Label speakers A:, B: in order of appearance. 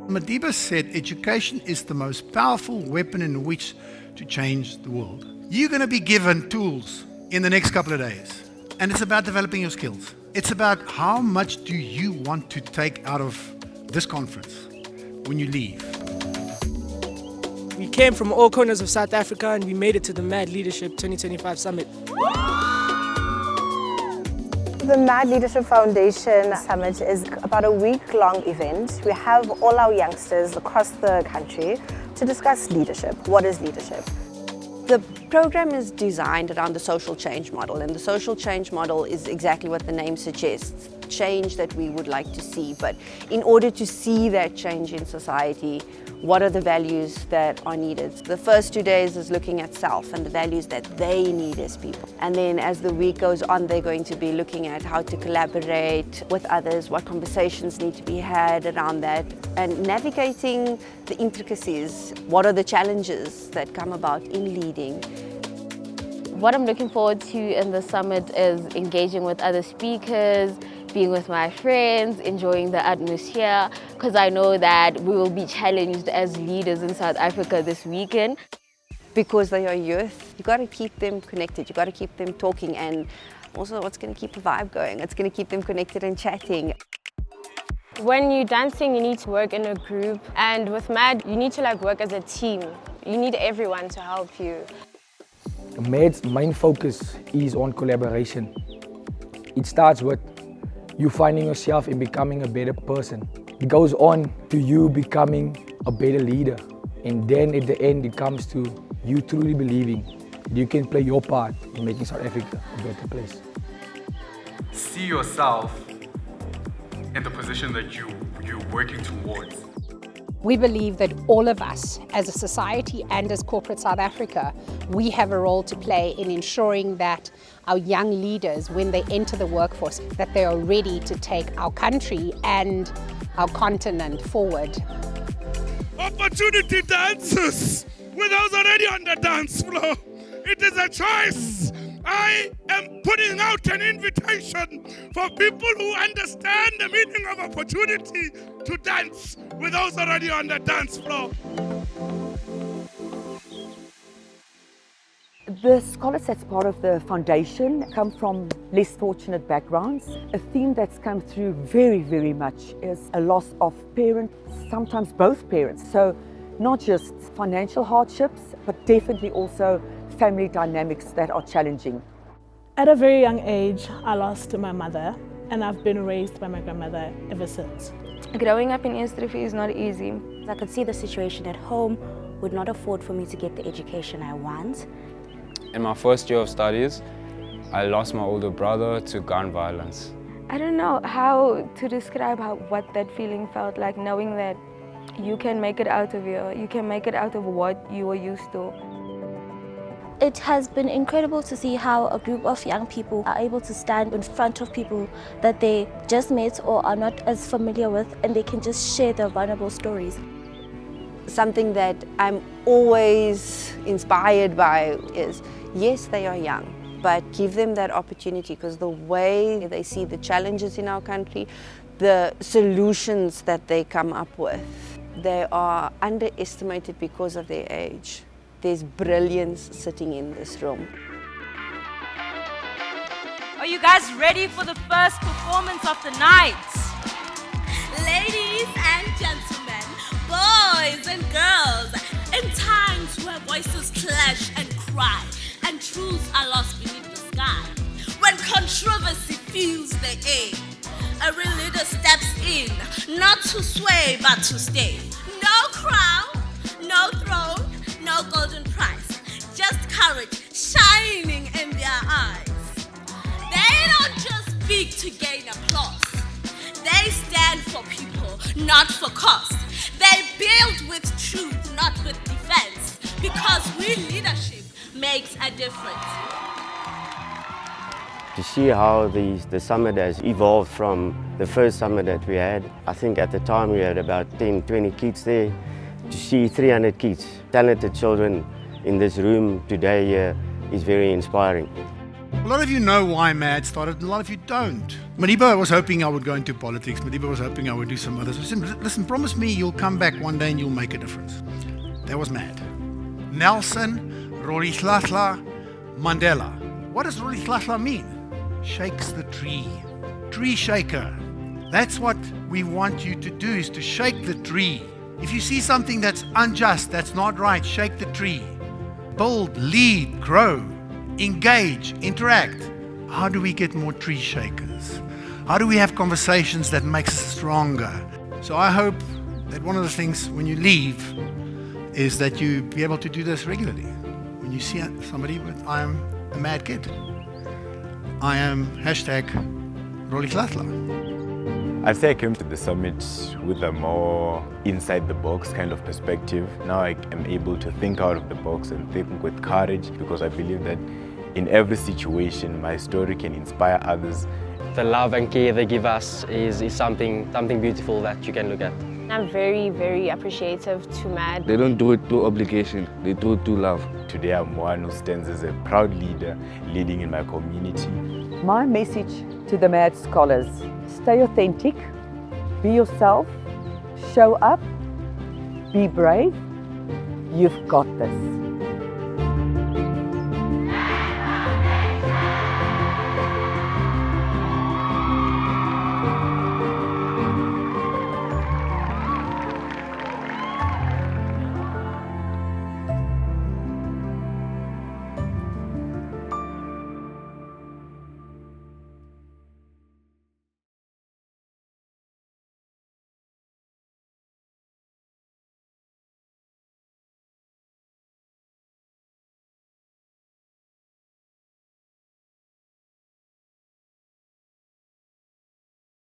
A: Madiba said education is the most powerful weapon in which to change the world. You're going to be given tools in the next couple of days, and it's about developing your skills. It's about how much do you want to take out of this conference when you leave.
B: We came from all corners of South Africa and we made it to the Mad Leadership 2025 Summit.
C: The Mad Leadership Foundation Summit is about a week-long event. We have all our youngsters across the country to discuss leadership. What is leadership?
D: The program is designed around the social change model, and the social change model is exactly what the name suggests, change that we would like to see. But in order to see that change in society, what are the values that are needed? The first 2 days is looking at self and the values that they need as people. And then as the week goes on, they're going to be looking at how to collaborate with others, what conversations need to be had around that, and navigating the intricacies. What are the challenges that come about in leading?
E: What I'm looking forward to in the summit is engaging with other speakers, being with my friends, enjoying the atmosphere, because I know that we will be challenged as leaders in South Africa this weekend.
D: Because they are youth, you've got to keep them connected, you've got to keep them talking, and also what's going to keep the vibe going, it's going to keep them connected and chatting.
F: When you're dancing, you need to work in a group, and with MAD, you need to work as a team. You need everyone to help you.
G: MAD's main focus is on collaboration. It starts with you finding yourself and becoming a better person. It goes on to you becoming a better leader. And then at the end, it comes to you truly believing you can play your part in making South Africa a better place.
H: See yourself in the position that you're working towards.
I: We believe that all of us, as a society and as corporate South Africa, we have a role to play in ensuring that our young leaders, when they enter the workforce, that they are ready to take our country and our continent forward.
J: Opportunity dances with those already on the dance floor. It is a choice. I am putting out an invitation for people who understand the meaning of opportunity to dance with those already on the dance floor.
K: The scholars that's part of the foundation come from less fortunate backgrounds. A theme that's come through very, very much is a loss of parents, sometimes both parents. So not just financial hardships, but definitely also family dynamics that are challenging.
L: At a very young age, I lost my mother, and I've been raised by my grandmother ever since.
F: Growing up in Eastrifi is not easy.
M: I could see the situation at home would not afford for me to get the education I want.
N: In my first year of studies, I lost my older brother to gun violence.
F: I don't know how to describe what that feeling felt like, knowing that you can make it out of here, you can make it out of what you were used to.
O: It has been incredible to see how a group of young people are able to stand in front of people that they just met or are not as familiar with, and they can just share their vulnerable stories.
D: Something that I'm always inspired by is, yes, they are young, but give them that opportunity, because the way they see the challenges in our country, the solutions that they come up with, they are underestimated because of their age. There's brilliance sitting in this room.
P: Are you guys ready for the first performance of the night?
Q: Ladies and gentlemen, boys and girls, in times where voices clash and cry and truths are lost beneath the sky, when controversy fills the air, a real leader steps in, not to sway but to stay. No crown, no throne, no golden prize, just courage shining in their eyes. They don't just speak to gain applause. They stand for people, not for cost. They build with truth, not with defense, because real leadership makes a difference.
R: To see how the summit has evolved from the first summit that we had, I think at the time we had about 10, 20 kids there. To see 300 kids, talented children in this room today is very inspiring.
A: A lot of you know why MAD started, and a lot of you don't. Madiba was hoping I would go into politics. Madiba was hoping I would do some others. I said, listen, promise me you'll come back one day and you'll make a difference. That was MAD. Nelson Rolihlahla Mandela. What does Rolihlahla mean? Shakes the tree. Tree shaker. That's what we want you to do, is to shake the tree. If you see something that's unjust, that's not right, shake the tree. Build, lead, grow, engage, interact. How do we get more tree shakers? How do we have conversations that makes us stronger? So I hope that one of the things when you leave is that you be able to do this regularly. When you see somebody with, I am a mad kid. I am #Rolihlahla.
S: I'd say I came to the summit with a more inside the box kind of perspective. Now I am able to think out of the box and think with courage, because I believe that in every situation my story can inspire others.
T: The love and care they give us is something beautiful that you can look at.
U: I'm very, very appreciative to MAD.
V: They don't do it through obligation, they do it through love.
S: Today I'm one who stands as a proud leader, leading in my community.
K: My message to the MAD scholars: stay authentic, be yourself, show up, be brave. You've got this.